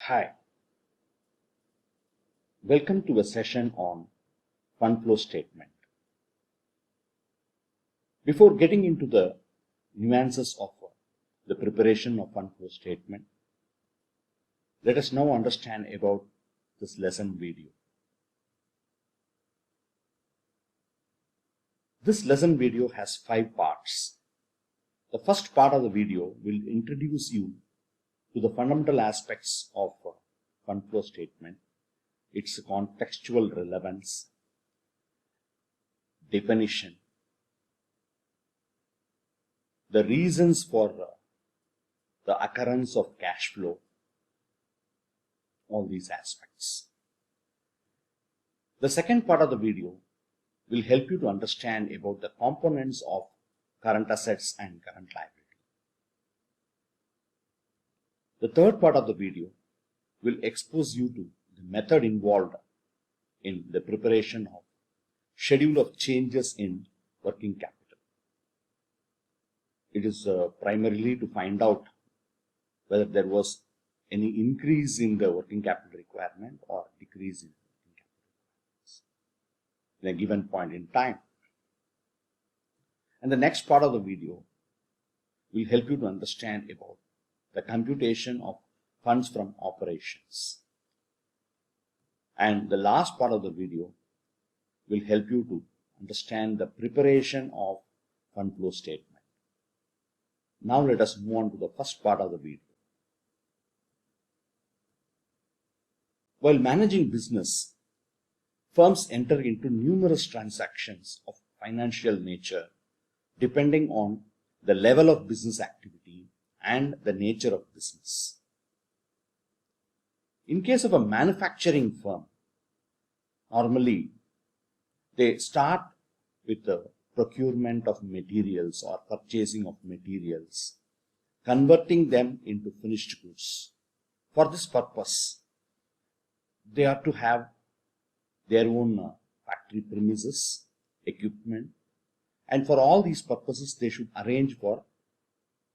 Hi, welcome to a session on fund flow statement. Before getting into the nuances of the preparation of fund flow statement, let us now understand about this lesson video. This lesson video has 5 parts. The first part of the video will introduce you to the fundamental aspects of fund flow statement, its contextual relevance, definition, the reasons for the occurrence of cash flow, all these aspects. The second part of the video will help you to understand about the components of current assets and current liability. The third part of the video will expose you to the method involved in the preparation of schedule of changes in working capital. It is primarily to find out whether there was any increase in the working capital requirement or decrease in working capital requirements in a given point in time. And the next part of the video will help you to understand about the computation of funds from operations. And the last part of the video will help you to understand the preparation of fund flow statement. Now let us move on to the first part of the video. While managing business, firms enter into numerous transactions of financial nature depending on the level of business activity and the nature of business. In case of a manufacturing firm, normally they start with the procurement of materials or purchasing of materials, converting them into finished goods. For this purpose, they are to have their own factory premises, equipment, and for all these purposes they should arrange for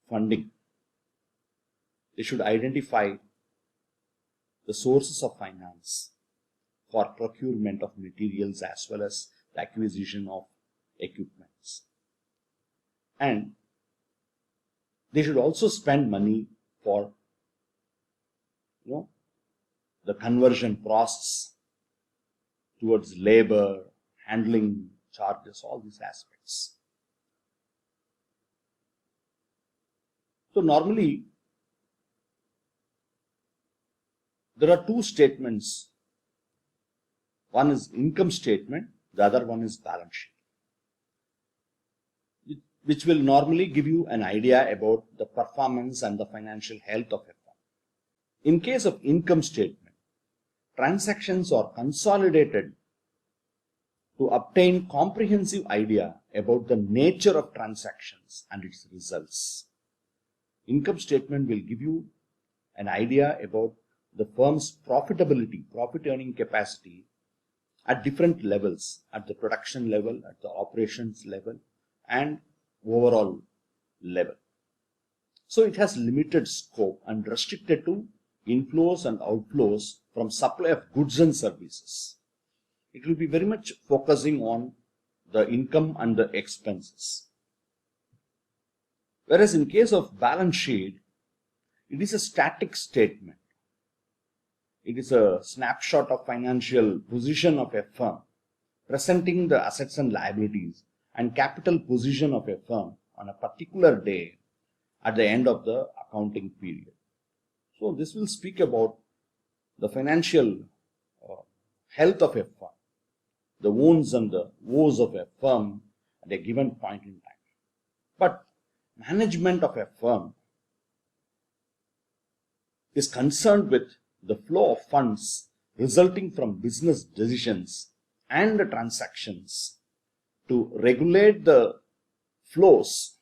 funding. They should identify the sources of finance for procurement of materials as well as the acquisition of equipments. And they should also spend money for the conversion process towards labor, handling charges, all these aspects. So normally there are two statements. One is income statement, the other one is balance sheet, which will normally give you an idea about the performance and the financial health of a firm. In case of income statement, transactions are consolidated to obtain comprehensive idea about the nature of transactions and its results. Income statement will give you an idea about the firm's profitability, profit earning capacity at different levels, at the production level, at the operations level, and overall level. So it has limited scope and restricted to inflows and outflows from supply of goods and services. It will be very much focusing on the income and the expenses. Whereas in case of balance sheet, it is a static statement. It is a snapshot of financial position of a firm, presenting the assets and liabilities and capital position of a firm on a particular day at the end of the accounting period. So this will speak about the financial health of a firm, the wounds and the woes of a firm at a given point in time. But management of a firm is concerned with the flow of funds resulting from business decisions and the transactions to regulate the flows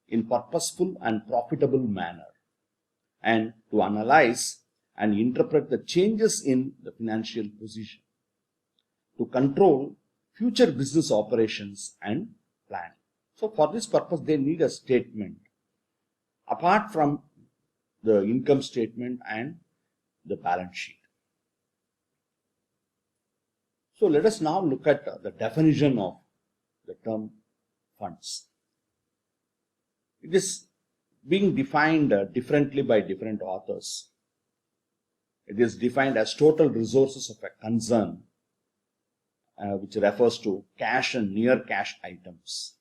in purposeful and profitable manner, and to analyze and interpret the changes in the financial position, to control future business operations and planning. So for this purpose they need a statement apart from the income statement and the balance sheet. So let us now look at the definition of the term funds. It is being defined differently by different authors. It is defined as total resources of a concern, which refers to cash and near cash items.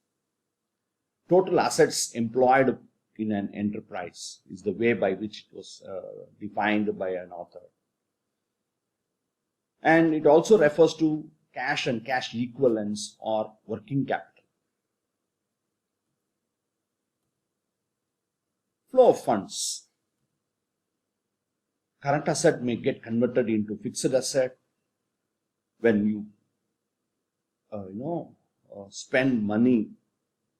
Total assets employed in an enterprise is the way by which it was defined by an author. And it also refers to cash and cash equivalents or working capital. Flow of funds. Current asset may get converted into fixed asset when you spend money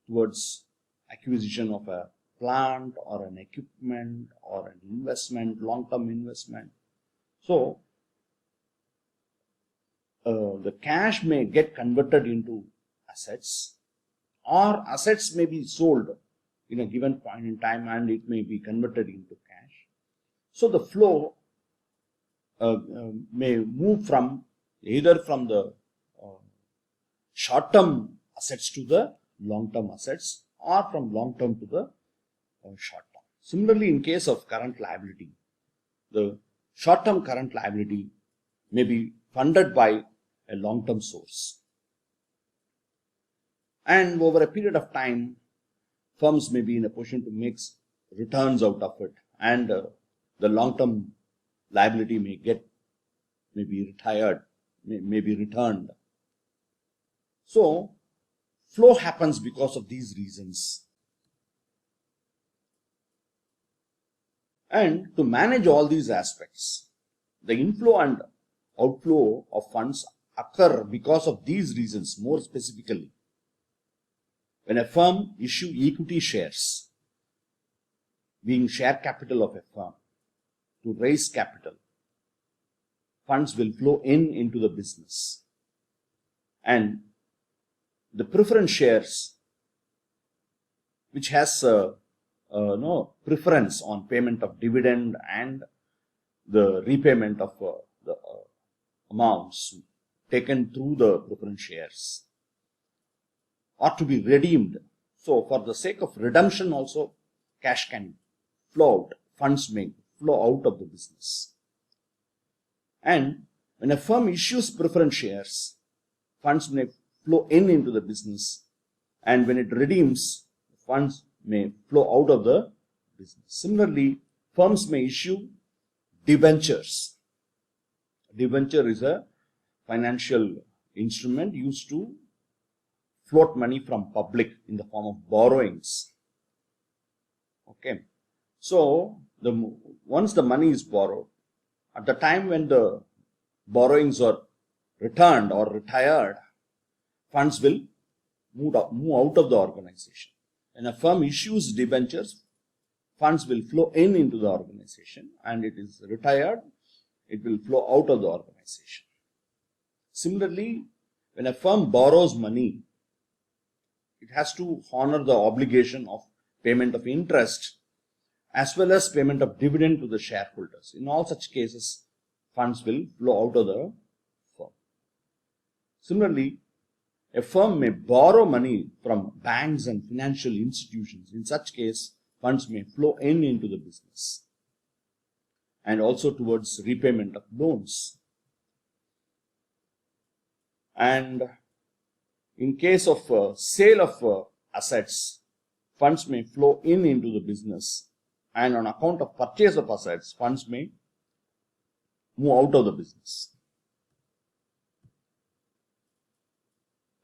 towards acquisition of a plant or an equipment or an investment, long-term investment. So the cash may get converted into assets, or assets may be sold in a given point in time and it may be converted into cash. So the flow may move from either from the short-term assets to the long-term assets, or from long-term to the short-term. Similarly, in case of current liability, the short-term current liability may be funded by a long-term source. And over a period of time, firms may be in a position to make returns out of it, and the long-term liability may be retired, may be returned. So flow happens because of these reasons. And to manage all these aspects, the inflow and outflow of funds occur because of these reasons. More specifically, when a firm issues equity shares, being share capital of a firm, to raise capital, funds will flow into the business. And the preference shares, which has preference on payment of dividend and the repayment of the amounts taken through the preference shares, are to be redeemed. So for the sake of redemption also, cash can flow out, funds may flow out of the business. And when a firm issues preference shares, funds may flow into the business, and when it redeems, funds may flow out of the business. Similarly, firms may issue debentures. Debenture is a financial instrument used to float money from public in the form of borrowings. Okay, so once the money is borrowed, at the time when the borrowings are returned or retired, funds will move out of the organization. When a firm issues debentures, funds will flow into the organization, and it is retired, it will flow out of the organization. Similarly, when a firm borrows money, it has to honor the obligation of payment of interest as well as payment of dividend to the shareholders. In all such cases, funds will flow out of the firm. Similarly, a firm may borrow money from banks and financial institutions. In such case, funds may flow into the business and also towards repayment of loans. And in case of sale of assets, funds may flow into the business, and on account of purchase of assets, funds may move out of the business.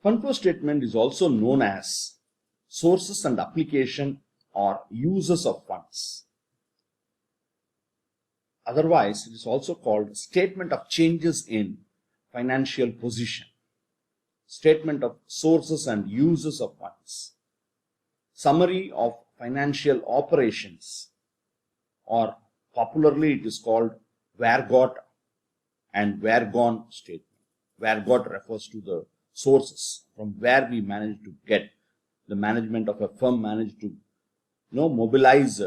Fund flow statement is also known as sources and application or uses of funds. Otherwise, it is also called statement of changes in financial position, statement of sources and uses of funds, summary of financial operations, or popularly it is called where got and where gone statement. Where got refers to the sources from where we managed to get, the management of a firm managed to mobilize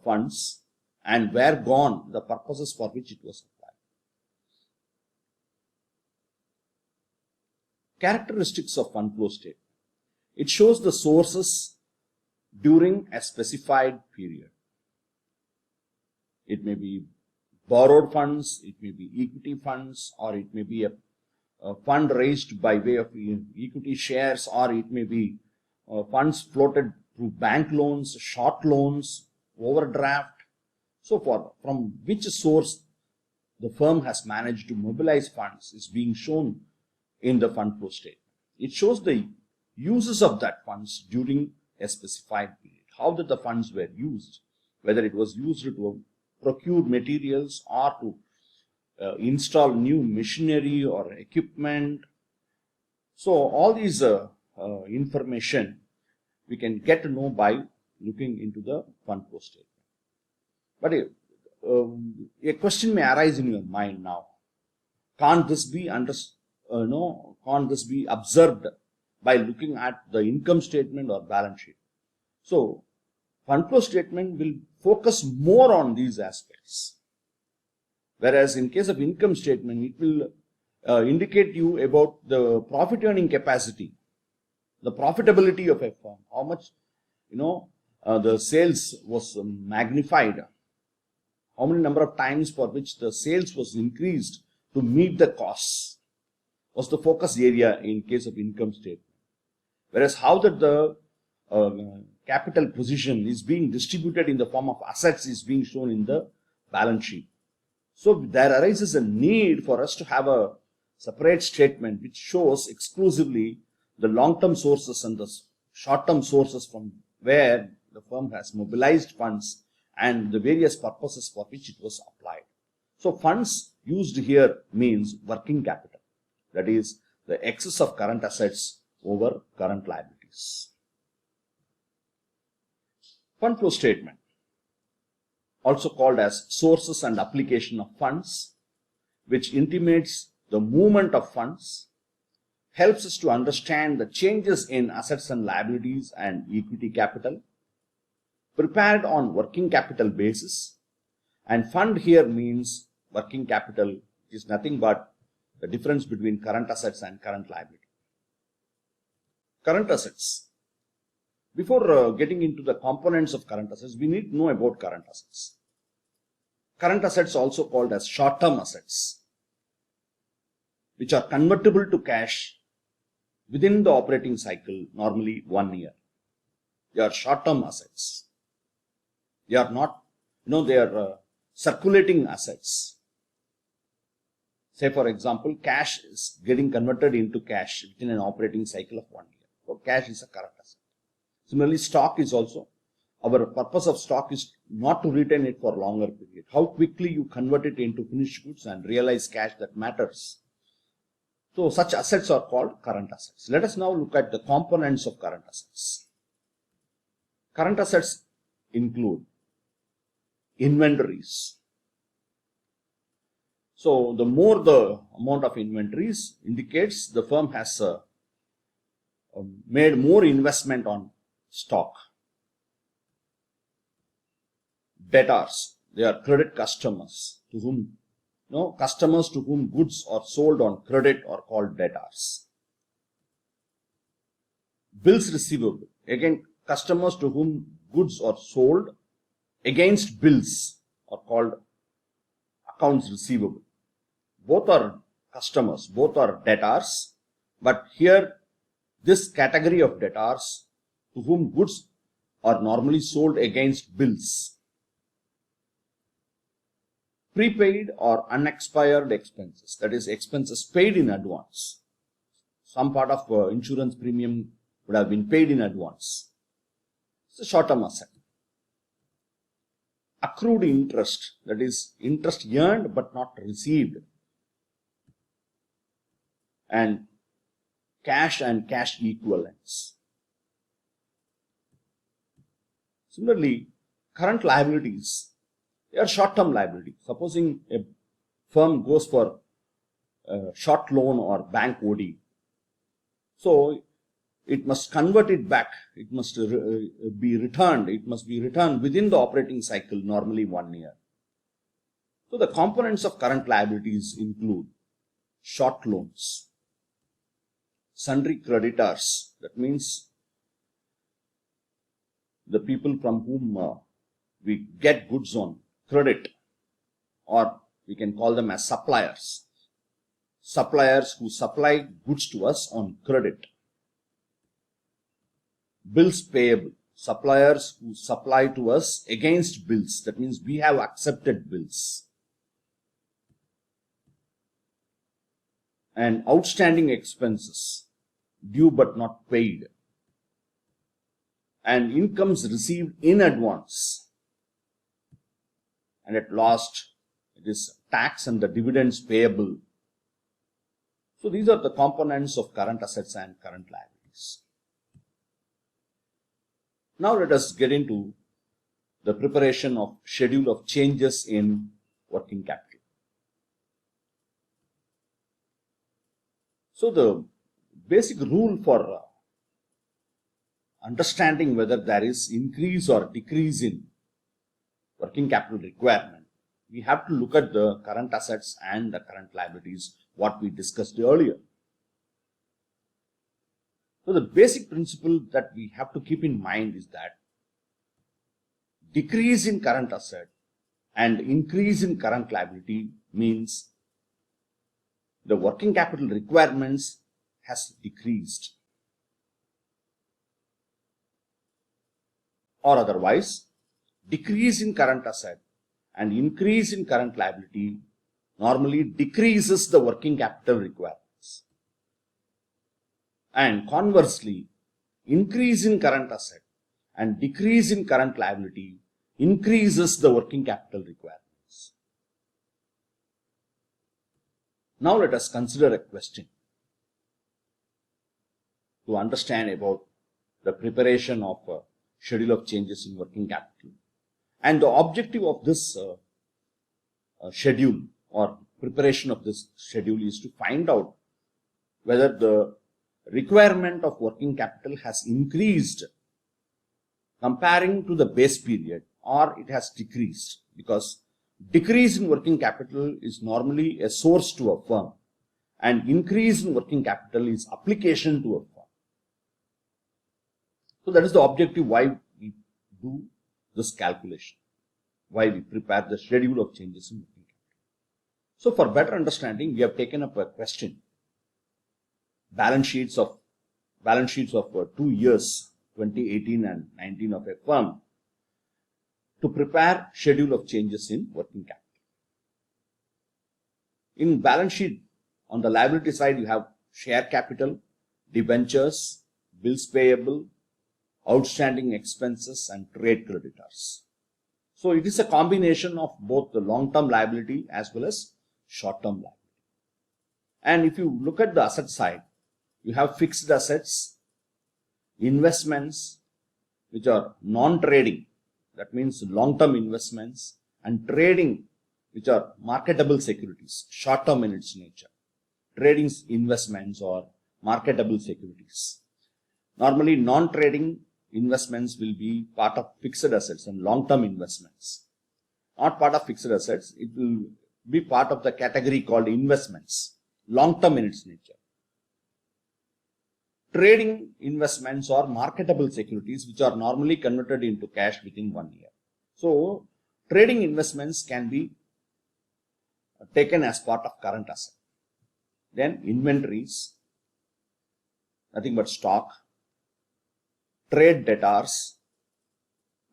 funds, and where gone the purposes for which it was applied. Characteristics of fund flow statement. It shows the sources during a specified period. It may be borrowed funds, it may be equity funds, or it may be a fund raised by way of equity shares, or it may be funds floated through bank loans, short loans, overdraft. So from which source the firm has managed to mobilize funds is being shown in the fund flow statement. It shows the uses of that funds during a specified period. How that the funds were used, whether it was used to procure materials or to install new machinery or equipment. So all these information we can get to know by looking into the fund flow statement. But a question may arise in your mind now. Can't this be can't this be observed by looking at the income statement or balance sheet? So fund flow statement will focus more on these aspects. Whereas in case of income statement, it will indicate you about the profit earning capacity, the profitability of a firm, how much the sales was magnified, how many number of times for which the sales was increased to meet the costs was the focus area in case of income statement. Whereas how that the capital position is being distributed in the form of assets is being shown in the balance sheet. So there arises a need for us to have a separate statement which shows exclusively the long-term sources and the short-term sources from where the firm has mobilized funds and the various purposes for which it was applied. So funds used here means working capital, that is the excess of current assets over current liabilities. Fund flow statement, also called as sources and application of funds, which intimates the movement of funds, helps us to understand the changes in assets and liabilities and equity capital, prepared on working capital basis. And fund here means working capital is nothing but the difference between current assets and current liability. Current assets. Before getting into the components of current assets, we need to know about current assets. Current assets, also called as short-term assets, which are convertible to cash within the operating cycle, normally 1 year. They are short-term assets. They are not, they are circulating assets. Say, for example, cash is getting converted into cash within an operating cycle of 1 year. So cash is a current asset. Similarly, stock is also, our purpose of stock is not to retain it for a longer period. How quickly you convert it into finished goods and realize cash, that matters. So such assets are called current assets. Let us now look at the components of current assets. Current assets include inventories. So the more the amount of inventories indicates the firm has made more investment on stock. Debtors, they are credit customers to whom customers to whom goods are sold on credit are called debtors. Bills receivable, again customers to whom goods are sold against bills are called accounts receivable. Both are customers, both are debtors, but here this category of debtors to whom goods are normally sold against bills. Prepaid or unexpired expenses, that is expenses paid in advance. Some part of insurance premium would have been paid in advance. It's a short-term asset. Accrued interest, that is interest earned but not received. And cash and cash equivalents. Similarly, current liabilities, they are short-term liability. Supposing a firm goes for a short loan or bank OD. So it must convert it back. It must be returned. It must be returned within the operating cycle, normally 1 year. So the components of current liabilities include short loans, sundry creditors, that means the people from whom we get goods on credit, or we can call them as suppliers. Suppliers who supply goods to us on credit. Bills payable, suppliers who supply to us against bills, that means we have accepted bills. And outstanding expenses, due but not paid. And incomes received in advance. And at last, it is tax and the dividends payable. So these are the components of current assets and current liabilities. Now let us get into the preparation of schedule of changes in working capital. So the basic rule for understanding whether there is increase or decrease in working capital requirement, we have to look at the current assets and the current liabilities, what we discussed earlier. So the basic principle that we have to keep in mind is that decrease in current asset and increase in current liability means the working capital requirements has decreased. Or otherwise, decrease in current asset and increase in current liability normally decreases the working capital requirements. And conversely, increase in current asset and decrease in current liability increases the working capital requirements. Now let us consider a question to understand about the preparation of a schedule of changes in working capital. And the objective of this schedule or preparation of this schedule is to find out whether the requirement of working capital has increased comparing to the base period or it has decreased, because decrease in working capital is normally a source to a firm and increase in working capital is application to a firm. So that is the objective why we do this calculation, why we prepare the schedule of changes in working capital. So for better understanding, we have taken up a question, balance sheets of 2 years, 2018 and 19 of a firm, to prepare schedule of changes in working capital. In balance sheet, on the liability side, you have share capital, debentures, bills payable, outstanding expenses, and trade creditors. So it is a combination of both the long-term liability as well as short-term liability. And if you look at the asset side, you have fixed assets, investments which are non-trading, that means long-term investments, and trading, which are marketable securities, short-term in its nature. Trading investments or marketable securities. Normally, non-trading investments will be part of fixed assets and long-term investments. Not part of fixed assets, it will be part of the category called investments, long-term in its nature. Trading investments or marketable securities which are normally converted into cash within 1 year. So, trading investments can be taken as part of current asset. Then inventories, nothing but stock, trade debtors,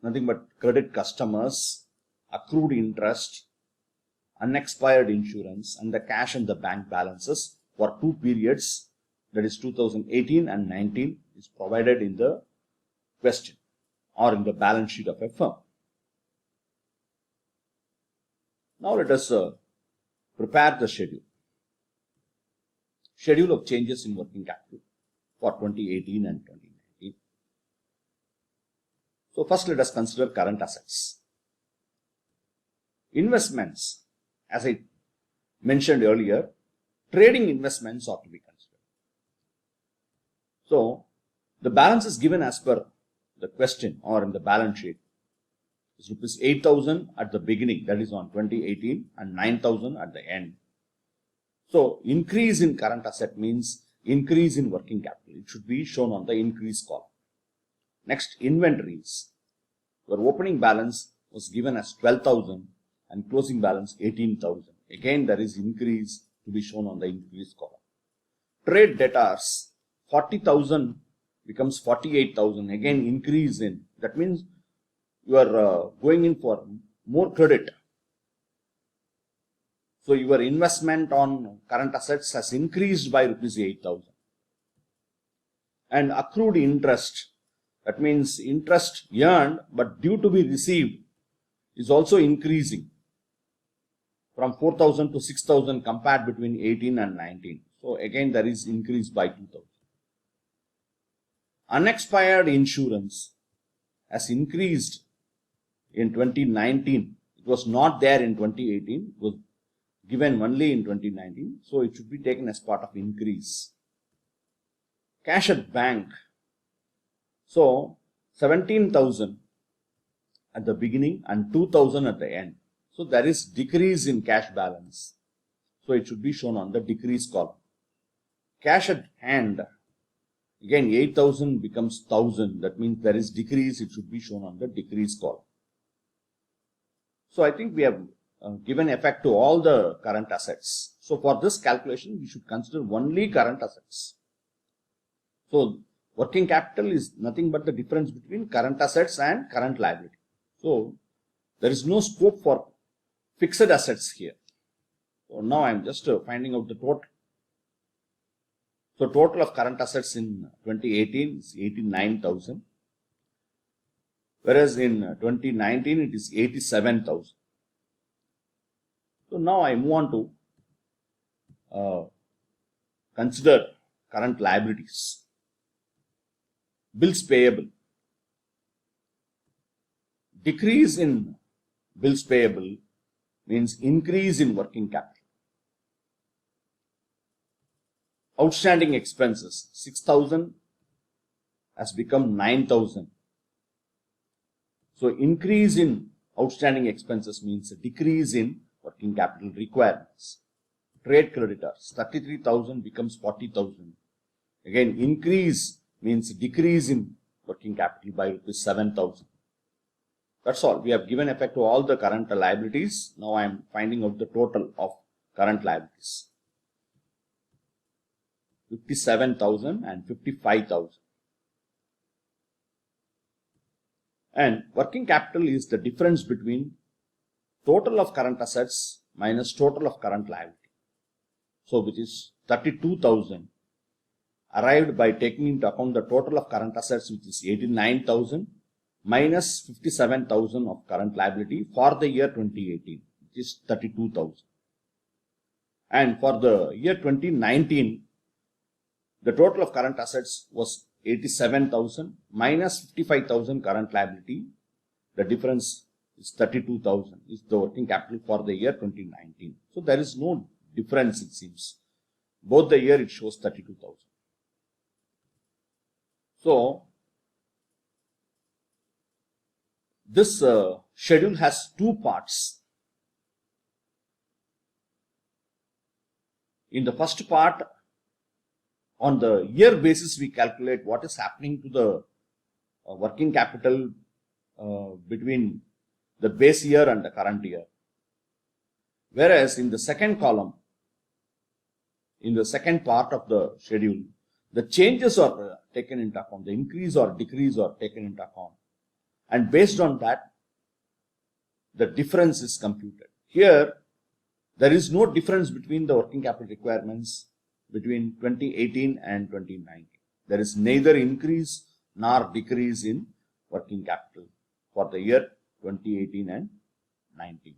nothing but credit customers, accrued interest, unexpired insurance, and the cash and the bank balances for 2 periods, that is 2018 and 19, is provided in the question or in the balance sheet of a firm. Now let us prepare the schedule. Schedule of changes in working capital for 2018 and 2019. So first let us consider current assets. Investments, as I mentioned earlier, trading investments ought to be considered. So The balance is given as per the question or in the balance sheet. It's rupees 8,000 at the beginning, that is on 2018, and 9,000 at the end. So increase in current asset means increase in working capital. It should be shown on the increase column. Next, inventories. Your opening balance was given as 12,000 and closing balance 18,000. Again, there is increase to be shown on the increase column. Trade debtors, 40,000 becomes 48,000. Again, increase in. That means you are going in for more credit. So your investment on current assets has increased by rupees 8,000. And accrued interest, that means interest earned but due to be received, is also increasing from 4,000 to 6,000 compared between 18 and 19. So again, there is increase by 2,000. Unexpired insurance has increased in 2019. It was not there in 2018. It was given only in 2019. So it should be taken as part of increase. Cash at bank. So 17,000 at the beginning and 2,000 at the end. So there is decrease in cash balance. So it should be shown on the decrease column. Cash at hand. Again, 8,000 becomes 1,000. That means there is decrease. It should be shown on the decrease column. So I think we have given effect to all the current assets. So for this calculation, we should consider only current assets. So working capital is nothing but the difference between current assets and current liability. So there is no scope for fixed assets here. So now I am just finding out the total. So total of current assets in 2018 is 89,000. Whereas in 2019 it is 87,000. So now I move on to consider current liabilities. Bills payable. Decrease in bills payable means increase in working capital. Outstanding expenses, 6,000 has become 9,000. So increase in outstanding expenses means a decrease in working capital requirements. Trade creditors, 33,000 becomes 40,000. Again, increase means decrease in working capital by rupees 7,000. That's all. We have given effect to all the current liabilities. Now I am finding out the total of current liabilities. 57,000 and 55,000. And working capital is the difference between total of current assets minus total of current liability. So which is 32,000 arrived by taking into account the total of current assets, which is 89,000 minus 57,000 of current liability for the year 2018, which is 32,000. And for the year 2019, the total of current assets was 87,000 minus 55,000 current liability. The difference is 32,000 is the working capital for the year 2019. So there is no difference, it seems. Both the year it shows 32,000. So this schedule has two parts. In the first part, on the year basis, we calculate what is happening to the working capital between the base year and the current year. Whereas in the second column, in the second part of the schedule, the changes are taken into account, the increase or decrease are taken into account. And based on that, the difference is computed. Here, there is no difference between the working capital requirements between 2018 and 2019. There is neither increase nor decrease in working capital for the year 2018 and 19.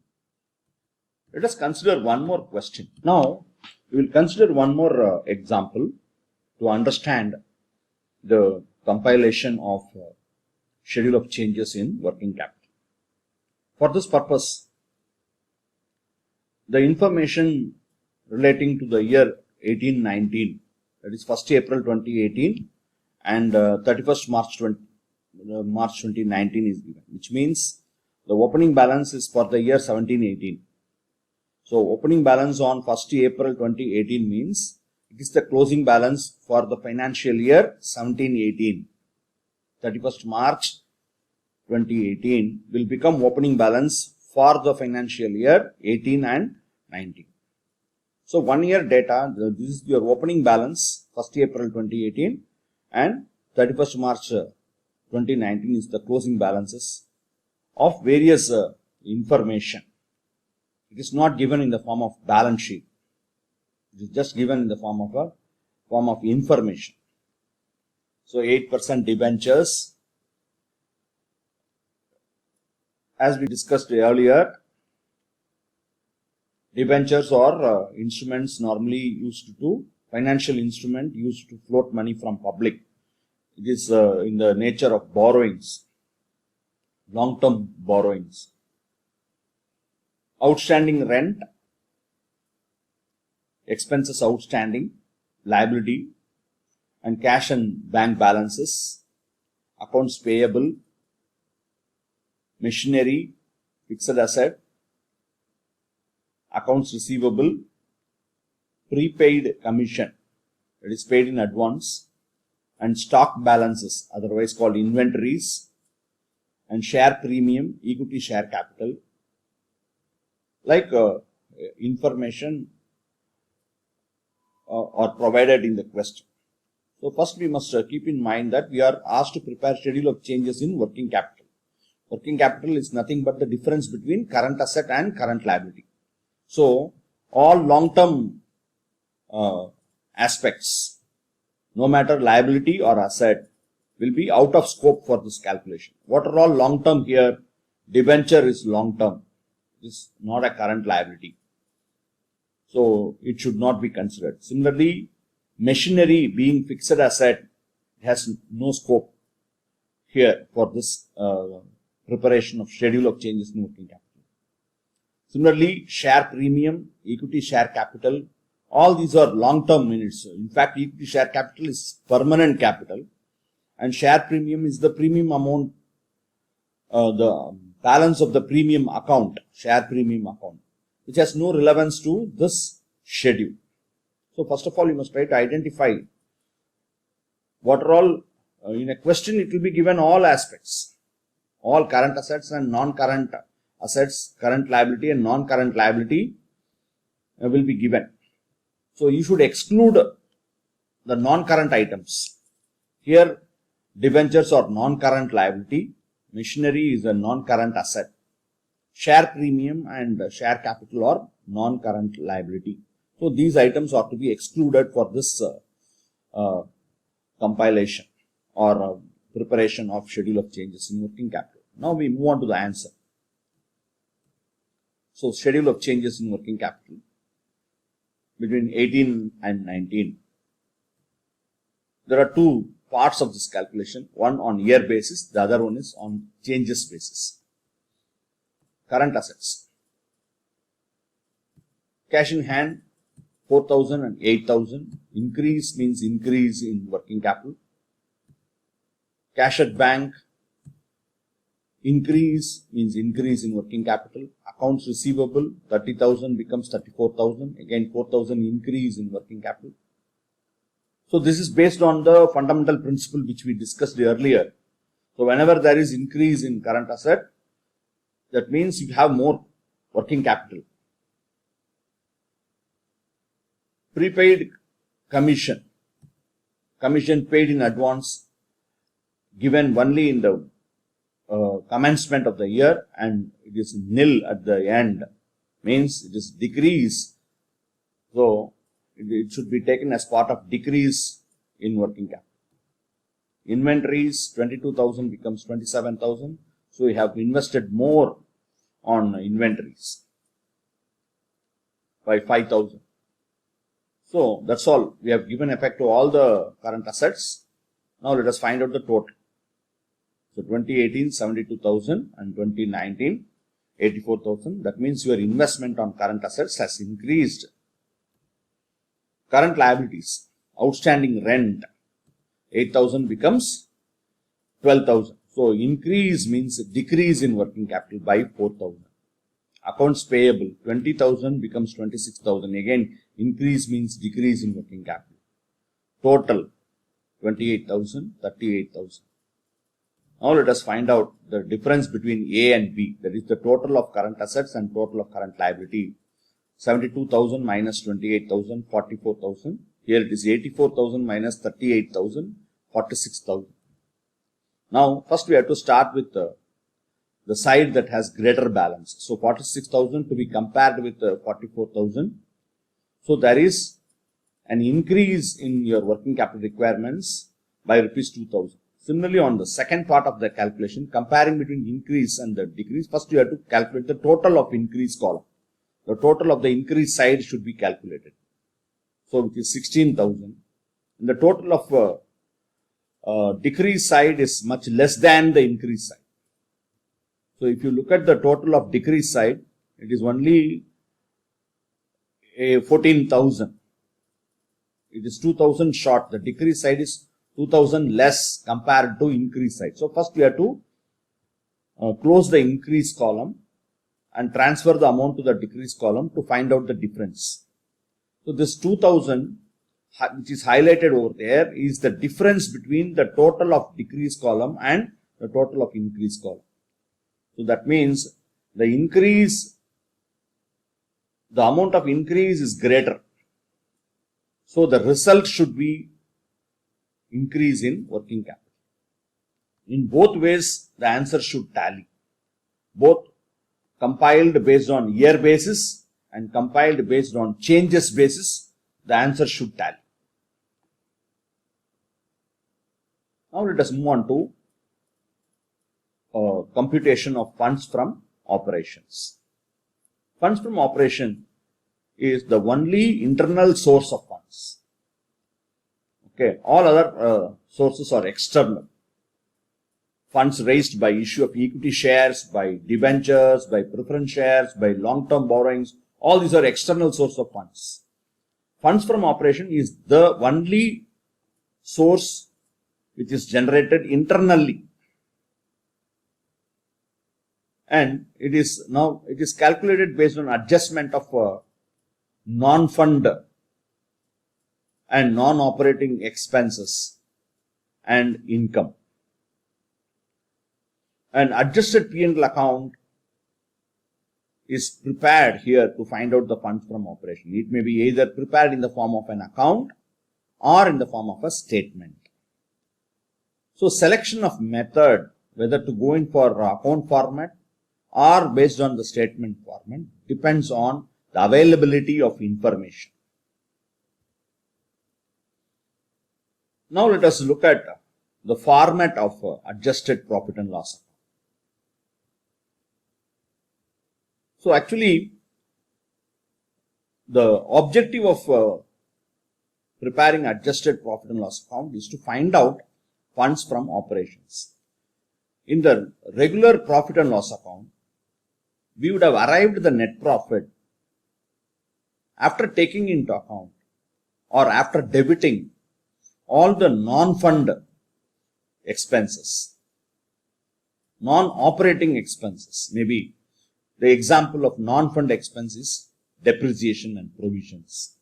Let us consider one more question. Now, we will consider one more example to understand the compilation of schedule of changes in working capital. For this purpose, the information relating to the year 18-19, that is 1st April 2018 and 31st March 2019 is given, which means the opening balance is for the year 17-18. So opening balance on 1st April 2018 means it is the closing balance for the financial year 17-18. 31st March 2018 will become opening balance for the financial year 18 and 19. So 1 year data, this is your opening balance 1st April 2018 and 31st March 2019 is the closing balances of various information. It is not given in the form of balance sheet. It is just given in the form of information. So 8% debentures. As we discussed earlier, debentures are instruments normally used to, financial instrument used to float money from public. It is in the nature of borrowings, long-term borrowings. Outstanding rent, expenses outstanding, liability, and cash and bank balances, accounts payable, machinery, fixed asset, accounts receivable, prepaid commission, that is paid in advance, and stock balances, otherwise called inventories, and share premium, equity share capital, like information are provided in the question. So first we must keep in mind that we are asked to prepare schedule of changes in working capital. Working capital is nothing but the difference between current asset and current liability. So all long-term aspects, no matter liability or asset, will be out of scope for this calculation. What are all long-term here? Debenture is long-term. It is not a current liability. So it should not be considered. Similarly, machinery being fixed asset has no scope here for this preparation of schedule of changes in working capital. Similarly, share premium, equity share capital, all these are long-term units. In fact, equity share capital is permanent capital and share premium is the premium amount, the balance of the premium account, share premium account, which has no relevance to this schedule. So first of all, you must try to identify what are all, in a question it will be given all aspects, all current assets and non-current assets, current liability and non-current liability will be given. So you should exclude the non-current items. Here debentures are non-current liability, machinery is a non-current asset, share premium and share capital are non-current liability. So these items are to be excluded for this compilation or preparation of schedule of changes in working capital. Now we move on to the answer. So schedule of changes in working capital between 18 and 19. There are two parts of this calculation, one on year basis, the other one is on changes basis. Current assets. Cash in hand 4,000 and 8,000. Increase means increase in working capital. Cash at bank. Increase means increase in working capital. Accounts receivable 30,000 becomes 34,000. Again 4,000 increase in working capital. So this is based on the fundamental principle which we discussed earlier. So whenever there is increase in current asset, that means you have more working capital. Prepaid commission. Commission paid in advance, given only in the commencement of the year and it is nil at the end, means it is decrease. So it should be taken as part of decrease in working capital. Inventories 22,000 becomes 27,000. So we have invested more on inventories by 5,000. So that's all. We have given effect to all the current assets. Now let us find out the total. So 2018 72,000 and 2019 84,000. That means your investment on current assets has increased. Current liabilities, outstanding rent, 8,000 becomes 12,000. So increase means decrease in working capital by 4,000. Accounts payable 20,000 becomes 26,000. Again, increase means decrease in working capital. Total 28,000, 38,000. Now let us find out the difference between A and B. That is the total of current assets and total of current liability. 72,000 minus 28,000, 44,000. Here it is 84,000 minus 38,000, 46,000. Now first we have to start with the side that has greater balance. So 46,000 to be compared with 44,000. So there is an increase in your working capital requirements by rupees 2,000. Similarly, on the second part of the calculation, comparing between increase and the decrease, first you have to calculate the total of increase column. The total of the increase side should be calculated. So which is 16,000. And the total of decrease side is much less than the increase side. So if you look at the total of decrease side, it is only 14,000. It is 2,000 short. The decrease side is 2,000 less compared to increase side. So first we have to close the increase column and transfer the amount to the decrease column to find out the difference. So this 2,000 which is highlighted over there is the difference between the total of decrease column and the total of increase column. So that means the increase, the amount of increase is greater. So the result should be increase in working capital. In both ways, the answer should tally. Both compiled based on year basis and compiled based on changes basis, the answer should tally. Now let us move on to computation of funds from operations. Funds from operation is the only internal source of funds. Okay, all other sources are external. Funds raised by issue of equity shares, by debentures, by preference shares, by long-term borrowings, all these are external source of funds. Funds from operation is the only source which is generated internally. And it is calculated based on adjustment of non-fund and non-operating expenses and income. An adjusted P&L account is prepared here to find out the funds from operation. It may be either prepared in the form of an account or in the form of a statement. So selection of method, whether to go in for account format or based on the statement format, depends on the availability of information. Now let us look at the format of adjusted profit and loss account. So actually, the objective of preparing adjusted profit and loss account is to find out funds from operations. In the regular profit and loss account, we would have arrived at the net profit after taking into account or after debiting all the non-fund expenses, non-operating expenses. Maybe the example of non-fund expense is depreciation and provisions.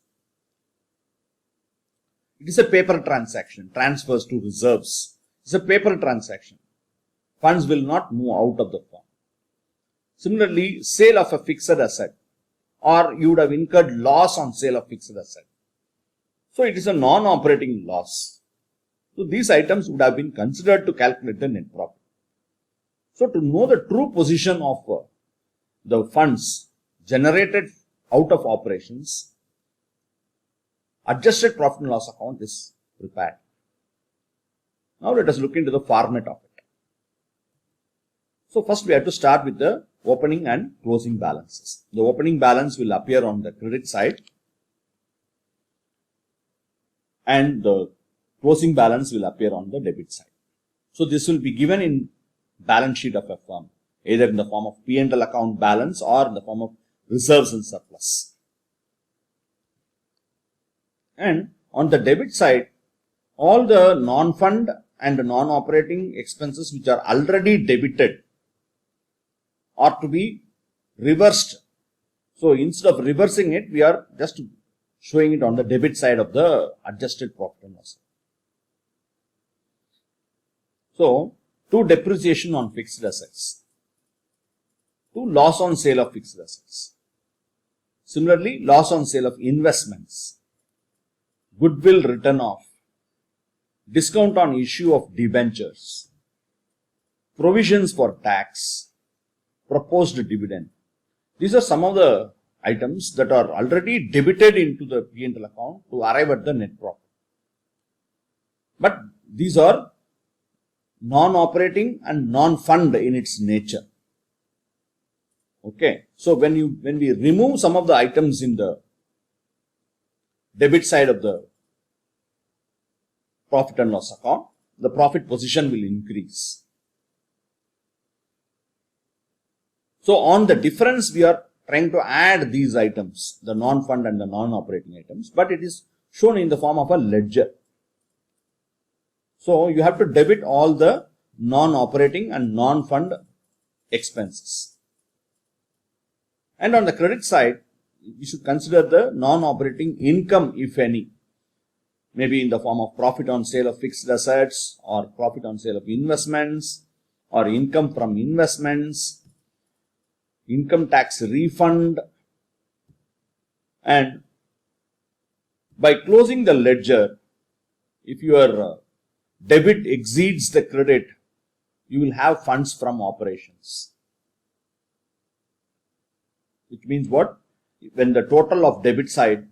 It is a paper transaction, transfers to reserves. It's a paper transaction. Funds will not move out of the firm. Similarly, sale of a fixed asset, or you would have incurred loss on sale of fixed asset. So it is a non-operating loss. So these items would have been considered to calculate the net profit. So to know the true position of the funds generated out of operations, adjusted profit and loss account is prepared. Now let us look into the format of it. So first we have to start with the opening and closing balances. The opening balance will appear on the credit side and the closing balance will appear on the debit side. So this will be given in balance sheet of a firm, either in the form of P&L account balance or in the form of reserves and surplus. And on the debit side, all the non-fund and non-operating expenses which are already debited are to be reversed. So instead of reversing it, we are just showing it on the debit side of the adjusted profit and loss. So, to depreciation on fixed assets, to loss on sale of fixed assets. Similarly, loss on sale of investments, goodwill written off, discount on issue of debentures, provisions for tax, proposed dividend. These are some of the items that are already debited into the P&L account to arrive at the net profit. But these are non-operating and non-fund in its nature. Okay, so when we remove some of the items in the debit side of the profit and loss account, the profit position will increase. So on the difference, we are trying to add these items, the non-fund and the non-operating items, but it is shown in the form of a ledger. So you have to debit all the non-operating and non-fund expenses. And on the credit side, you should consider the non-operating income, if any, maybe in the form of profit on sale of fixed assets or profit on sale of investments or income from investments, income tax refund. And by closing the ledger, if your debit exceeds the credit, you will have funds from operations. Which means what? When the total of debit side,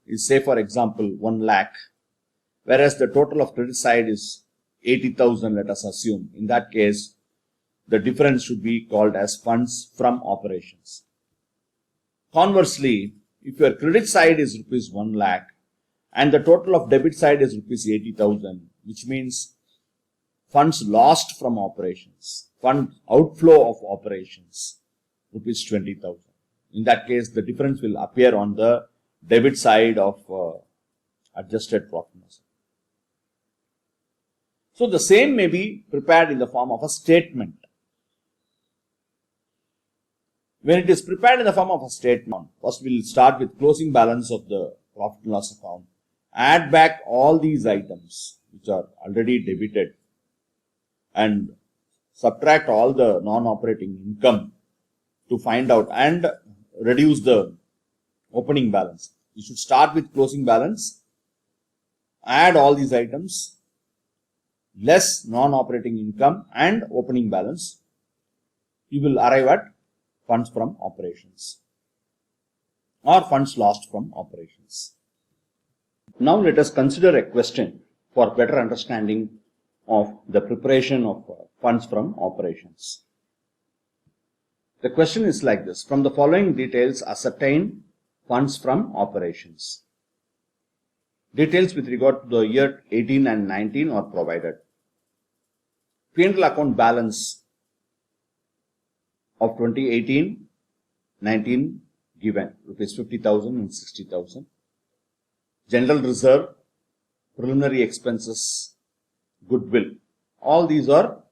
is, say for example 1 lakh, whereas the total of credit side is 80,000, let us assume. In that case, the difference should be called as funds from operations. Conversely, if your credit side is rupees 1 lakh and the total of debit side is rupees 80,000, which means funds lost from operations, fund outflow of operations, rupees 20,000. In that case, the difference will appear on the debit side of adjusted profit. So the same may be prepared in the form of a statement. When it is prepared in the form of a statement, first we will start with closing balance of the profit and loss account, add back all these items which are already debited and subtract all the non-operating income to find out and reduce the opening balance. You should start with closing balance, add all these items, less non-operating income and opening balance. You will arrive at funds from operations or funds lost from operations. Now let us consider a question for better understanding of the preparation of funds from operations. The question is like this: from the following details, ascertain funds from operations. Details with regard to the year 18 and 19 are provided. P&L account balance of 2018-19 given, rupees 50,000 and 60,000. General reserve, preliminary expenses, goodwill. All these are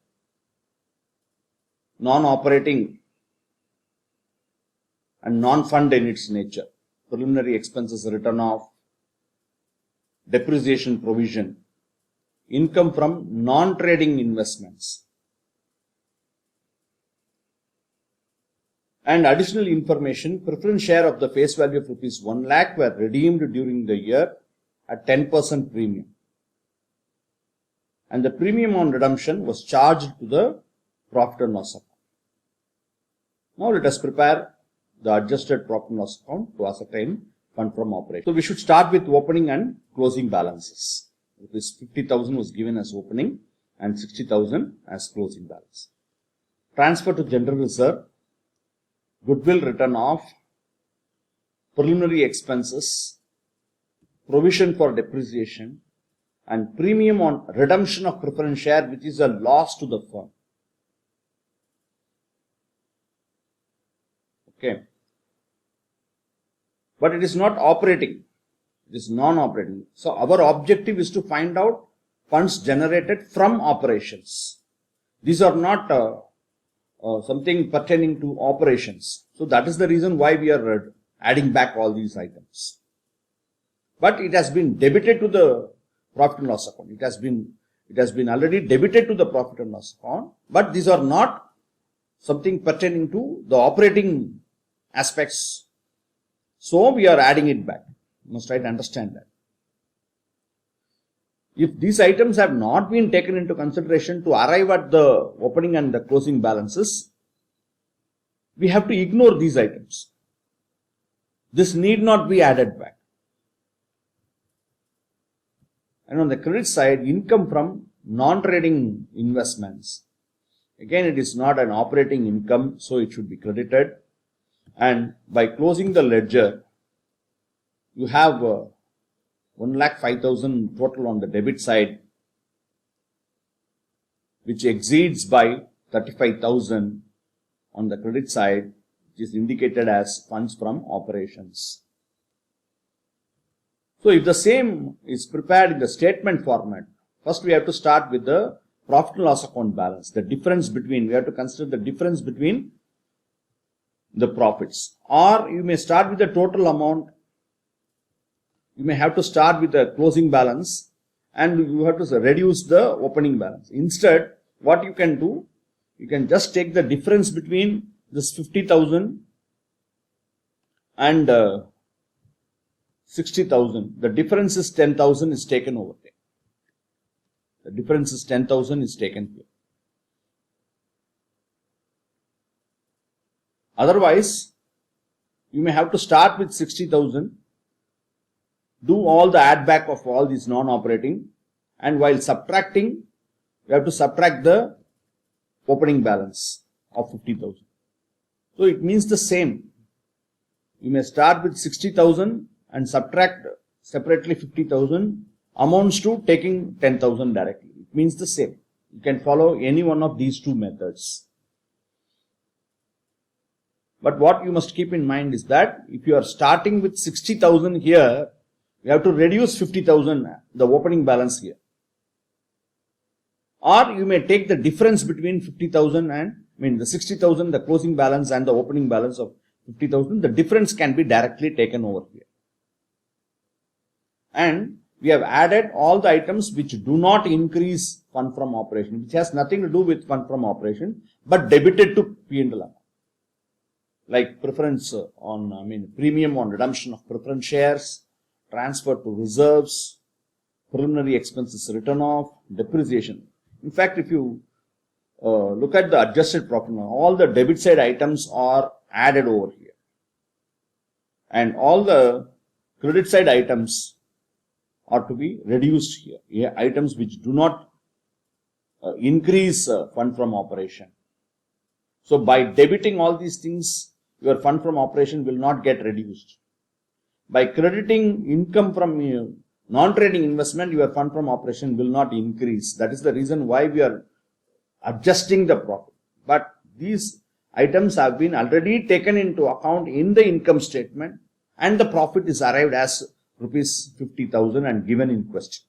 non-operating and non-fund in its nature. Preliminary expenses written off, depreciation provision, income from non-trading investments, and additional information. Preference share of the face value of rupees 1 lakh were redeemed during the year at 10% premium, and the premium on redemption was charged to the profit and loss account. Now let us prepare the adjusted profit and loss account to ascertain fund from operation. So we should start with opening and closing balances. Rupees 50,000 was given as opening and 60,000 as closing balance. Transfer to general reserve, goodwill written off, preliminary expenses, provision for depreciation, and premium on redemption of preference share, which is a loss to the firm. Okay. But it is not operating. This non-operating. So our objective is to find out funds generated from operations. These are not something pertaining to operations. So that is the reason why we are adding back all these items. But it has been debited to the profit and loss account. It has been already debited to the profit and loss account. But these are not something pertaining to the operating aspects. So we are adding it back. You must try to understand that. If these items have not been taken into consideration to arrive at the opening and the closing balances, we have to ignore these items. This need not be added back. And on the credit side, income from non-trading investments. Again, it is not an operating income, so it should be credited. And by closing the ledger, you have 1,05,000 total on the debit side, which exceeds by 35,000 on the credit side, which is indicated as funds from operations. So if the same is prepared in the statement format, first we have to start with the profit and loss account balance. The difference between, we have to consider the difference between the profits. Or you may start with the total amount. You may have to start with the closing balance and you have to reduce the opening balance. Instead, what you can do, you can just take the difference between this 50,000 and 60,000. The difference is 10,000 is taken over there. The difference is 10,000 is taken here. Otherwise, you may have to start with 60,000, do all the add back of all these non-operating, and while subtracting, you have to subtract the opening balance of 50,000. So it means the same. You may start with 60,000 and subtract separately 50,000 amounts to taking 10,000 directly. It means the same. You can follow any one of these two methods. But what you must keep in mind is that if you are starting with 60,000 here, you have to reduce 50,000, the opening balance here. Or you may take the difference between 50,000 and, the 60,000, the closing balance and the opening balance of 50,000. The difference can be directly taken over here. And we have added all the items which do not increase fund from operation, which has nothing to do with fund from operation, but debited to P&L account. Like preference premium on redemption of preference shares, transfer to reserves, preliminary expenses written off, depreciation. In fact, if you look at the adjusted profit, all the debit side items are added over here. And all the credit side items are to be reduced here. Items which do not increase fund from operation. So by debiting all these things, your fund from operation will not get reduced. By crediting income from non-trading investment, your fund from operation will not increase. That is the reason why we are adjusting the profit. But these items have been already taken into account in the income statement and the profit is arrived as rupees 50,000 and given in question.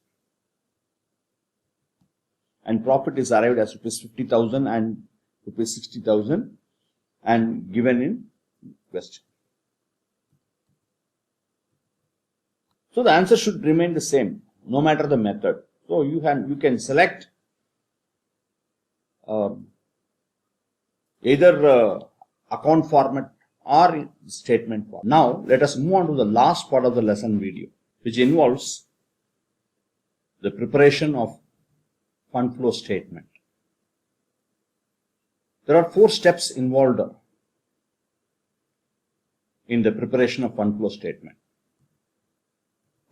And profit is arrived as rupees 50,000 and rupees 60,000 and given in question. So the answer should remain the same, no matter the method. So you can select either account format or statement format. Now let us move on to the last part of the lesson video, which involves the preparation of fund flow statement. There are 4 steps involved in the preparation of fund flow statement.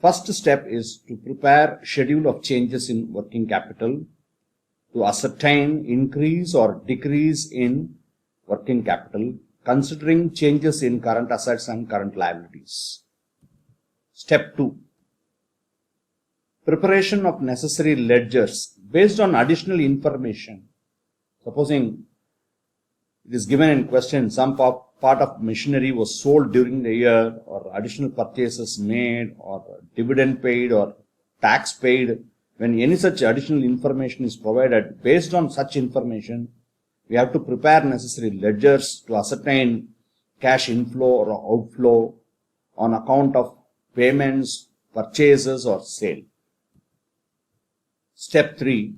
First step is to prepare schedule of changes in working capital to ascertain increase or decrease in working capital considering changes in current assets and current liabilities. Step 2. Preparation of necessary ledgers based on additional information. Supposing it is given in question some part of machinery was sold during the year or additional purchases made or dividend paid or tax paid, when any such additional information is provided, based on such information, we have to prepare necessary ledgers to ascertain cash inflow or outflow on account of payments, purchases or sale. Step 3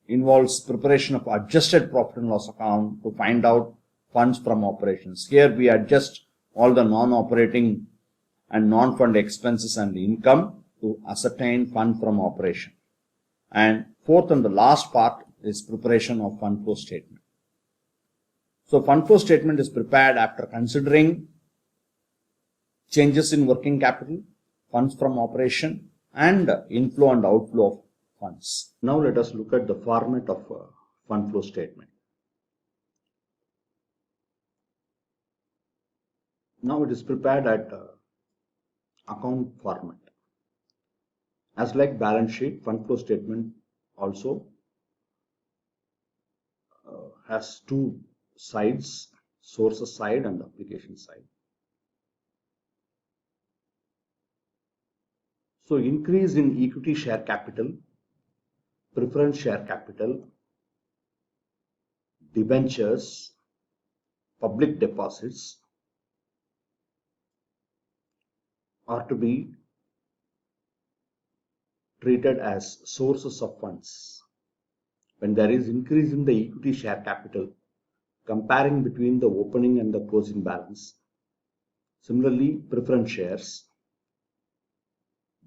involves preparation of adjusted profit and loss account to find out funds from operations. Here we adjust all the non-operating and non-fund expenses and income to ascertain fund from operation. And fourth and the last part is preparation of fund flow statement. So fund flow statement is prepared after considering changes in working capital, funds from operation, and inflow and outflow of funds. Now let us look at the format of fund flow statement. Now it is prepared at account format. As like balance sheet, fund flow statement also has two sides, sources side and application side. So increase in equity share capital, preference share capital, debentures, public deposits are to be treated as sources of funds. When there is increase in the equity share capital, comparing between the opening and the closing balance. Similarly, preference shares,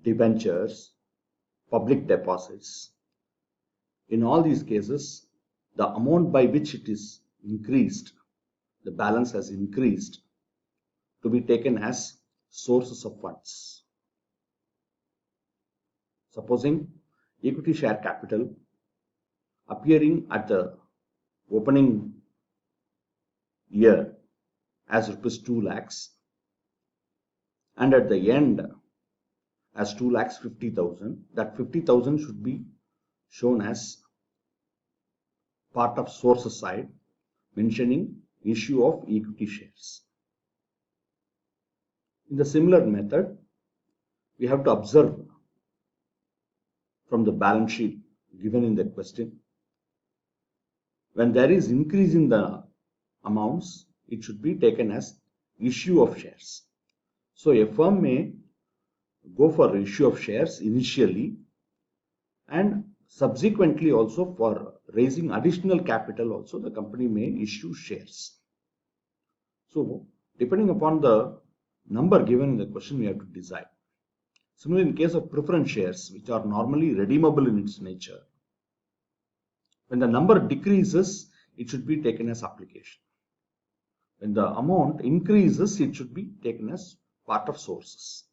debentures, public deposits. In all these cases, the amount by which it is increased, the balance has increased, to be taken as sources of funds. Supposing equity share capital appearing at the opening year as rupees 2 lakhs and at the end as 2 lakhs 50,000, that 50,000 should be shown as part of sources side, mentioning issue of equity shares. In the similar method, we have to observe from the balance sheet given in the question. When there is increase in the amounts, it should be taken as issue of shares. So a firm may go for issue of shares initially and subsequently also for raising additional capital also the company may issue shares. So depending upon the number given in the question, we have to decide. Similarly, in case of preference shares, which are normally redeemable in its nature, when the number decreases, it should be taken as application. When the amount increases, it should be taken as part of sources.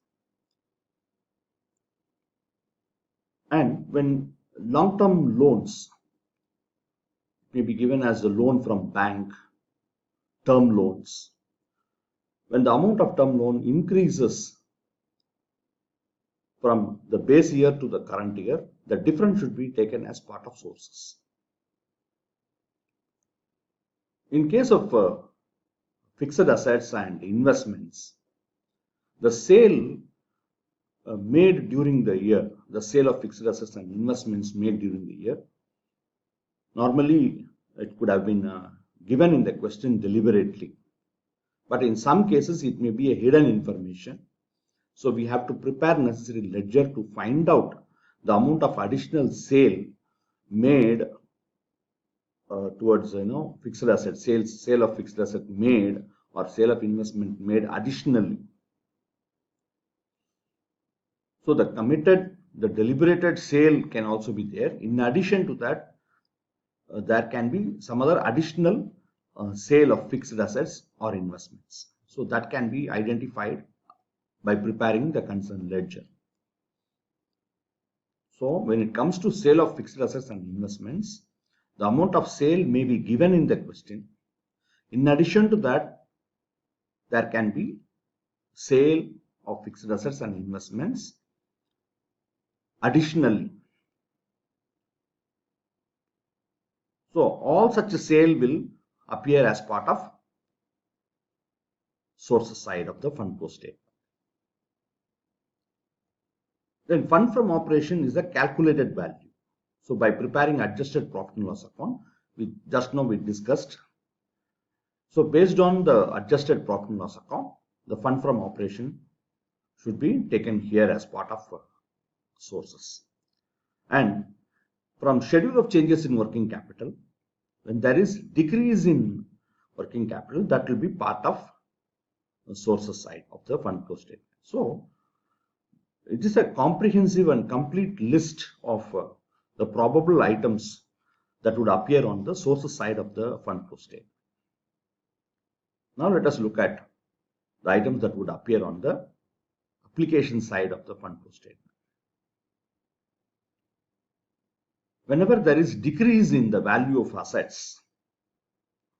And when long-term loans may be given as a loan from bank, term loans, when the amount of term loan increases from the base year to the current year, the difference should be taken as part of sources. In case of fixed assets and investments, the sale made during the year, the sale of fixed assets and investments made during the year, normally it could have been given in the question deliberately. But in some cases, it may be a hidden information. So we have to prepare necessary ledger to find out the amount of additional sale made towards fixed asset sales, sale of fixed asset made or sale of investment made additionally. So the committed, the deliberated sale can also be there. In addition to that, there can be some other additional sale of fixed assets or investments. So that can be identified by preparing the concerned ledger. So when it comes to sale of fixed assets and investments, the amount of sale may be given in the question. In addition to that, there can be sale of fixed assets and investments additionally. So all such a sale will appear as part of sources side of the fund flow statement. Then fund from operation is a calculated value. So by preparing adjusted profit and loss account, we discussed. So based on the adjusted profit and loss account, the fund from operation should be taken here as part of sources. And from schedule of changes in working capital, when there is decrease in working capital, that will be part of the sources side of the fund flow statement. So it is a comprehensive and complete list of the probable items that would appear on the sources side of the fund flow statement. Now let us look at the items that would appear on the application side of the fund flow statement. Whenever there is decrease in the value of assets,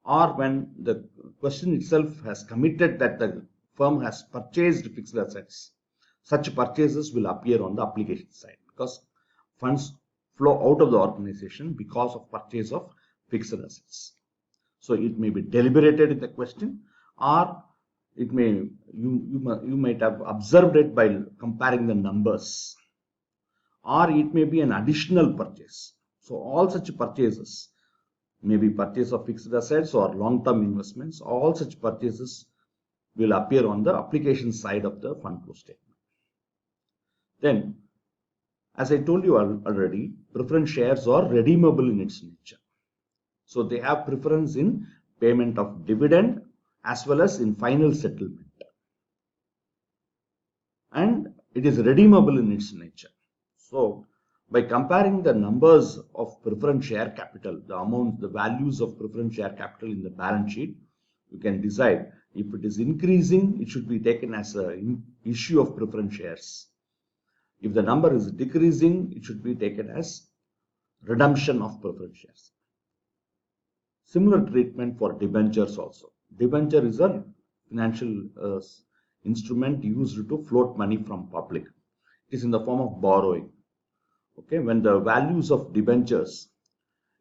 or when the question itself has committed that the firm has purchased fixed assets, such purchases will appear on the application side because funds flow out of the organization because of purchase of fixed assets. So it may be deliberated in the question, or it may you might have observed it by comparing the numbers, or it may be an additional purchase. So all such purchases, maybe purchase of fixed assets or long-term investments, all such purchases will appear on the application side of the fund flow statement. Then, as I told you already, preference shares are redeemable in its nature. So they have preference in payment of dividend as well as in final settlement. And it is redeemable in its nature. So by comparing the numbers of preference share capital, the amount, the values of preference share capital in the balance sheet, you can decide if it is increasing, it should be taken as an issue of preference shares. If the number is decreasing, it should be taken as redemption of preference shares. Similar treatment for debentures also. Debenture is a financial instrument used to float money from public. It is in the form of borrowing. Okay, when the values of debentures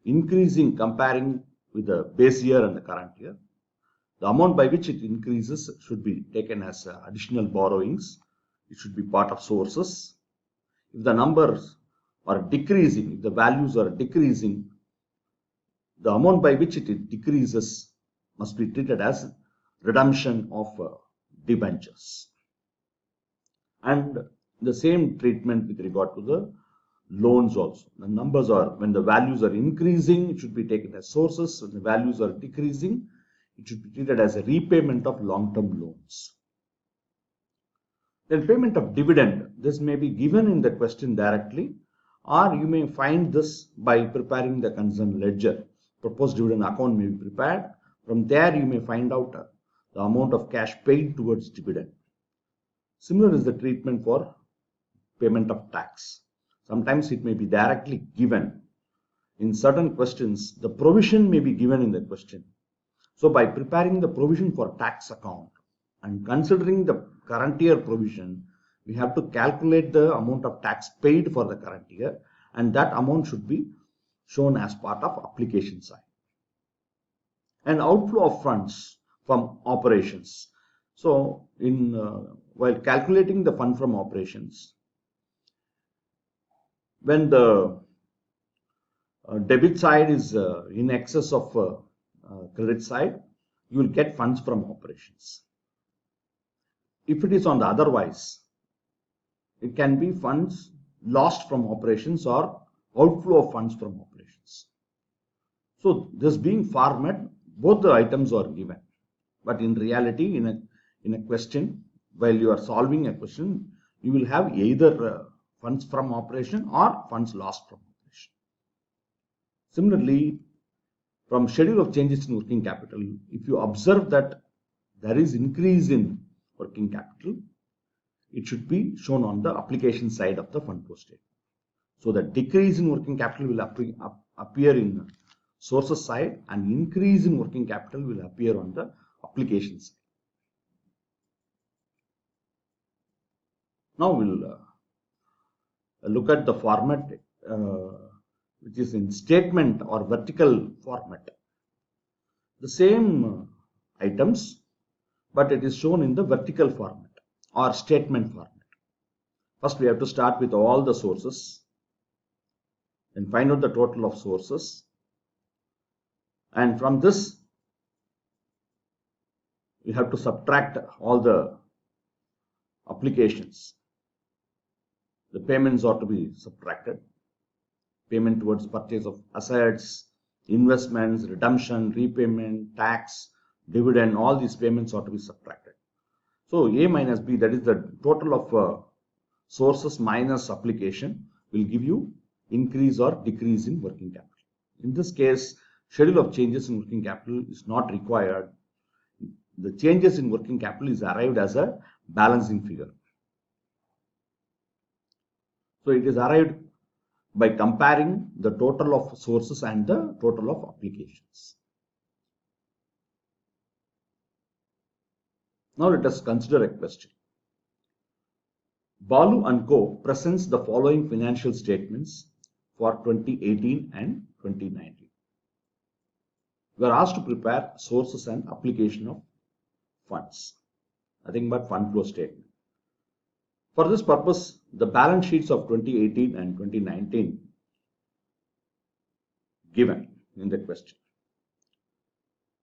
increasing comparing with the base year and the current year, the amount by which it increases should be taken as additional borrowings. It should be part of sources. If the numbers are decreasing, if the values are decreasing, the amount by which it decreases must be treated as redemption of debentures. And the same treatment with regard to the loans also. The numbers are, when the values are increasing, it should be taken as sources. When the values are decreasing, it should be treated as a repayment of long-term loans. Then payment of dividend. This may be given in the question directly, or you may find this by preparing the concerned ledger. Proposed dividend account may be prepared. From there, you may find out the amount of cash paid towards dividend. Similar is the treatment for payment of tax. Sometimes it may be directly given. In certain questions, the provision may be given in the question. So by preparing the provision for tax account and considering the current year provision, we have to calculate the amount of tax paid for the current year, and that amount should be shown as part of application side. And outflow of funds from operations. So while calculating the fund from operations, when the debit side is in excess of credit side, you will get funds from operations. If it is on the otherwise, it can be funds lost from operations or outflow of funds from operations. So this being format, both the items are given, but in reality, in a question, while you are solving a question, you will have either funds from operation or funds lost from operation. Similarly, from schedule of changes in working capital, if you observe that there is increase in working capital, it should be shown on the application side of the fund flow statement. So the decrease in working capital will appear in sources side, and increase in working capital will appear on the application side. Now we'll look at the format which is in statement or vertical format. The same items, but it is shown in the vertical format or statement format. First, we have to start with all the sources and find out the total of sources. And from this, we have to subtract all the applications. The payments are to be subtracted. Payment towards purchase of assets, investments, redemption, repayment, tax, dividend, all these payments are to be subtracted. So A minus B, that is the total of sources minus application, will give you increase or decrease in working capital. In this case, schedule of changes in working capital is not required. The changes in working capital is arrived as a balancing figure. So it is arrived by comparing the total of sources and the total of applications. Now let us consider a question. Balu and Co. presents the following financial statements for 2018 and 2019. We are asked to prepare sources and application of funds. Nothing but fund flow statement. For this purpose, the balance sheets of 2018 and 2019 given in the question.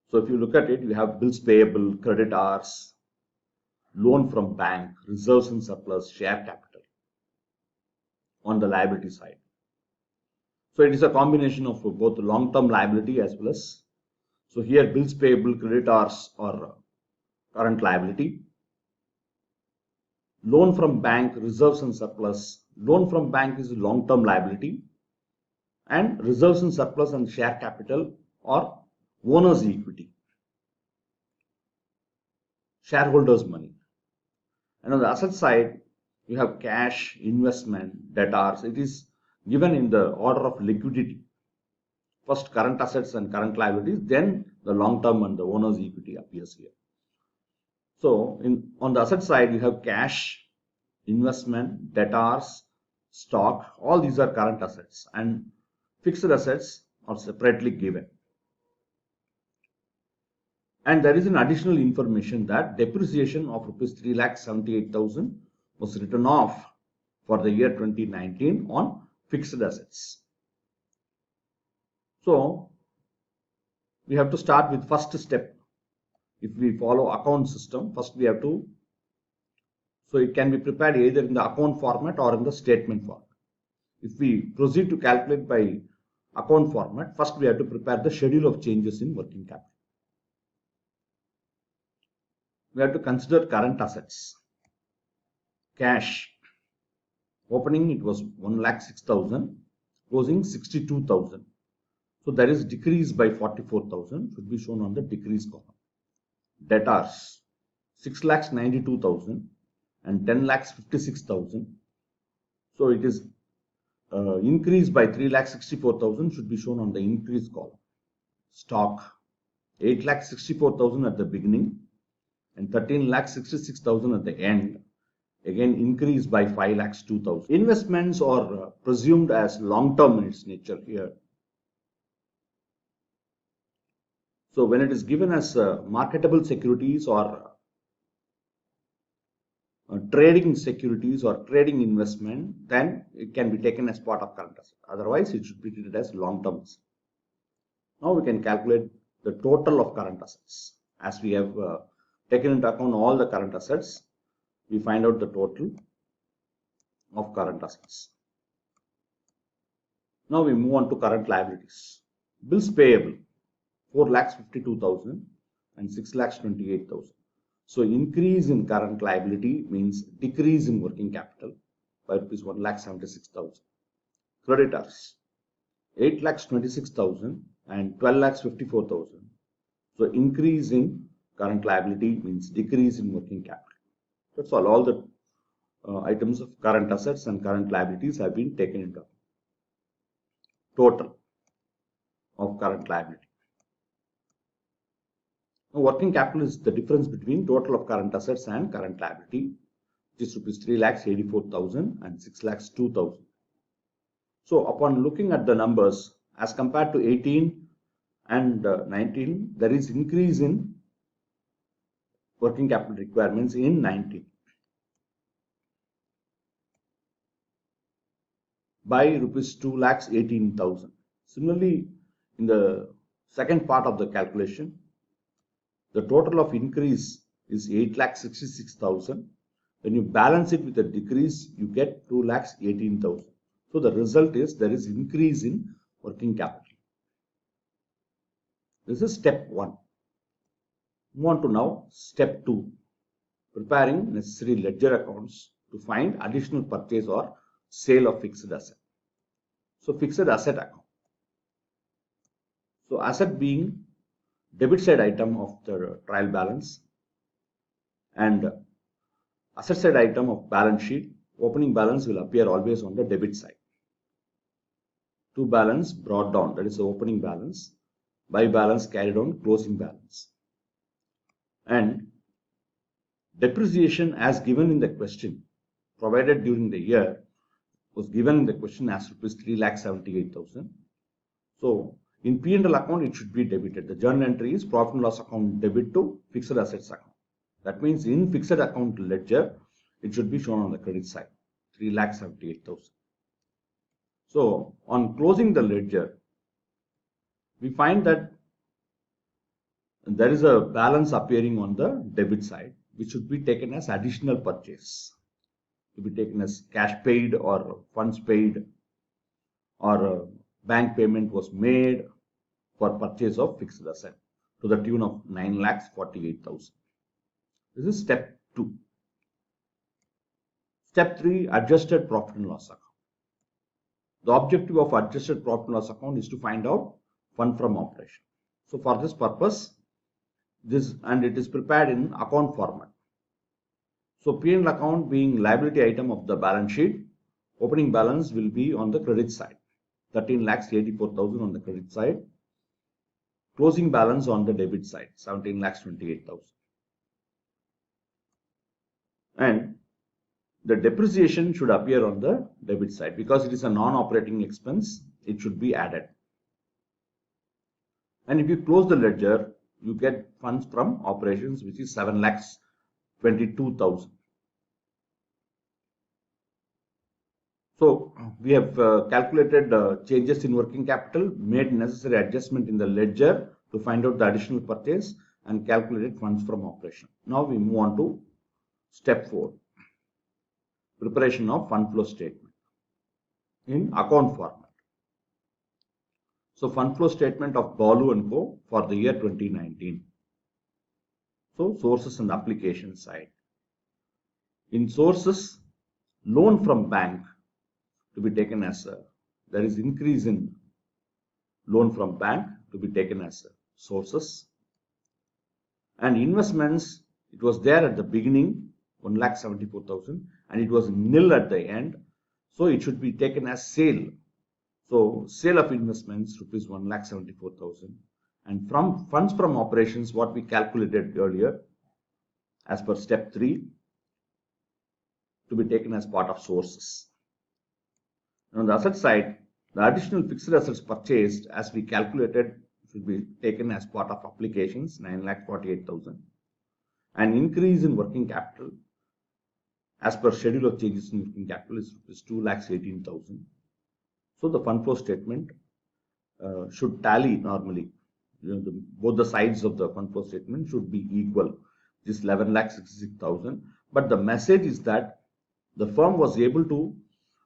So if you look at it, you have bills payable, creditors, loan from bank, reserves and surplus, share capital on the liability side. So it is a combination of both long-term liability as well as, so here bills payable, creditors or current liability. Loan from bank, reserves and surplus. Loan from bank is long-term liability, and reserves and surplus and share capital or owner's equity, shareholders' money. And on the asset side, you have cash, investment, debtors. It is given in the order of liquidity. First current assets and current liabilities, then the long-term and the owner's equity appears here. So on the asset side, you have cash, investment, debtors, stock. All these are current assets, and fixed assets are separately given. And there is an additional information that depreciation of rupees 3,78,000 was written off for the year 2019 on fixed assets. So we have to start with first step. If we follow account system, first we have to, so it can be prepared either in the account format or in the statement format. If we proceed to calculate by account format, first we have to prepare the schedule of changes in working capital. We have to consider current assets. Cash, opening it was 1,06,000, closing 62,000. So there is decrease by 44,000, should be shown on the decrease column. Debtors, 6,92,000 and 10,56,000. So it is increased by 3,64,000, should be shown on the increase column. Stock, 8,64,000 at the beginning and 13,66,000 at the end. Again increased by 5,02,000. Investments are presumed as long-term in its nature here. So when it is given as marketable securities or trading securities or trading investment, then it can be taken as part of current asset. Otherwise, it should be treated as long-term asset. Now we can calculate the total of current assets. As we have taken into account all the current assets, we find out the total of current assets. Now we move on to current liabilities. Bills payable, 4,52,000 and 6,28,000. So increase in current liability means decrease in working capital by rupees 1,76,000. Creditors, 8,26,000 and 12,54,000. So increase in current liability means decrease in working capital. That's all. All the items of current assets and current liabilities have been taken into account. Total of current liability. Now, working capital is the difference between total of current assets and current liability, which is rupees 3,84,000 and 6,02,000. So upon looking at the numbers as compared to 18 and 19, there is increase in working capital requirements in 19. by rupees 2,18,000. Similarly, in the second part of the calculation, the total of increase is 8,66,000. When you balance it with a decrease, you get 2,18,000. So the result is there is increase in working capital. This is step 1. Move on to now step 2. Preparing necessary ledger accounts to find additional purchase or sale of fixed asset. So fixed asset account. So asset being debit side item of the trial balance and asset side item of balance sheet. Opening balance will appear always on the debit side. To balance brought down, that is the opening balance. By balance carried on closing balance. And depreciation as given in the question provided during the year was given in the question as rupees 3,78,000. So in P&L account it should be debited. The journal entry is profit and loss account debit to fixed assets account. That means in fixed account ledger it should be shown on the credit side, 3,78,000. So on closing the ledger, we find that there is a balance appearing on the debit side, which should be taken as additional purchase, to be taken as cash paid or funds paid or bank payment was made for purchase of fixed asset to the tune of 9,48,000. This is step 2. Step 3, adjusted profit and loss account. The objective of adjusted profit and loss account is to find out fund from operation. So for this purpose, it is prepared in account format. So P&L account being liability item of the balance sheet, opening balance will be on the credit side, 13,84,000 on the credit side. Closing balance on the debit side, 17,28,000. And the depreciation should appear on the debit side because it is a non-operating expense. It should be added. And if you close the ledger, you get funds from operations, which is 7,22,000. So we have calculated changes in working capital, made necessary adjustment in the ledger to find out the additional purchase and calculated funds from operation. Now we move on to step 4. Preparation of fund flow statement in account format. So fund flow statement of Balu & Co. for the year 2019. So sources and application side. In sources, loan from bank to be taken as there is increase in loan from bank to be taken as sources. And investments, it was there at the beginning, 1,74,000, and it was nil at the end. So it should be taken as sale. So sale of investments, rupees 1,74,000. And from funds from operations, what we calculated earlier, as per step 3, to be taken as part of sources. On the asset side, the additional fixed assets purchased, as we calculated, should be taken as part of applications, 9,48,000. An increase in working capital, as per schedule of changes in working capital, is 2,18,000. So the fund flow statement should tally normally. Both the sides of the fund flow statement should be equal. This 11,66,000. But the message is that the firm was able to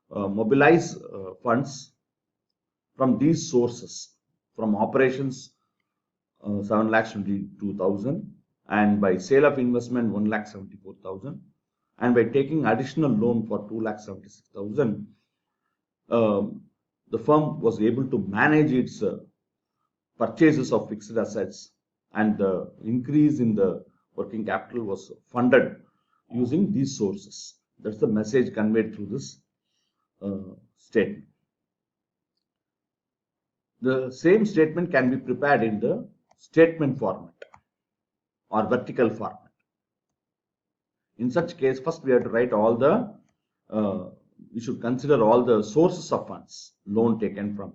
mobilize funds from these sources, from operations 7,22,000, and by sale of investment 1,74,000, and by taking additional loan for 2,76,000, the firm was able to manage its purchases of fixed assets, and the increase in the working capital was funded using these sources. That's the message conveyed through this statement. The same statement can be prepared in the statement format or vertical format. In such case, first we have to write all the, we should consider all the sources of funds, loan taken from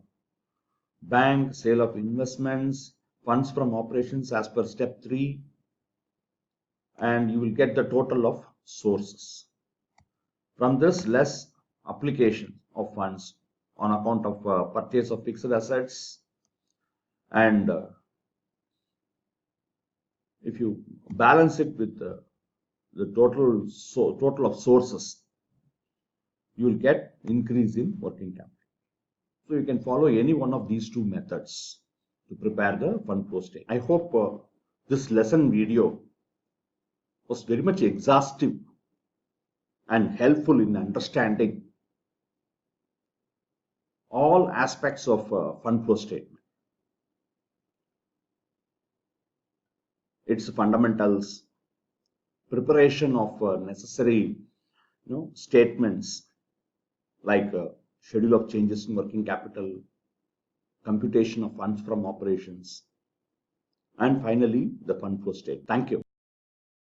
bank, sale of investments, funds from operations as per step 3, and you will get the total of sources. From this, less application of funds on account of purchase of fixed assets, and if you balance it with the total of sources, you will get increase in working capital. So you can follow any one of these two methods to prepare the fund flow statement. I hope this lesson video was very much exhaustive and helpful in understanding all aspects of fund flow statement, its fundamentals, preparation of necessary statements like schedule of changes in working capital, computation of funds from operations, and finally the fund flow statement. Thank you.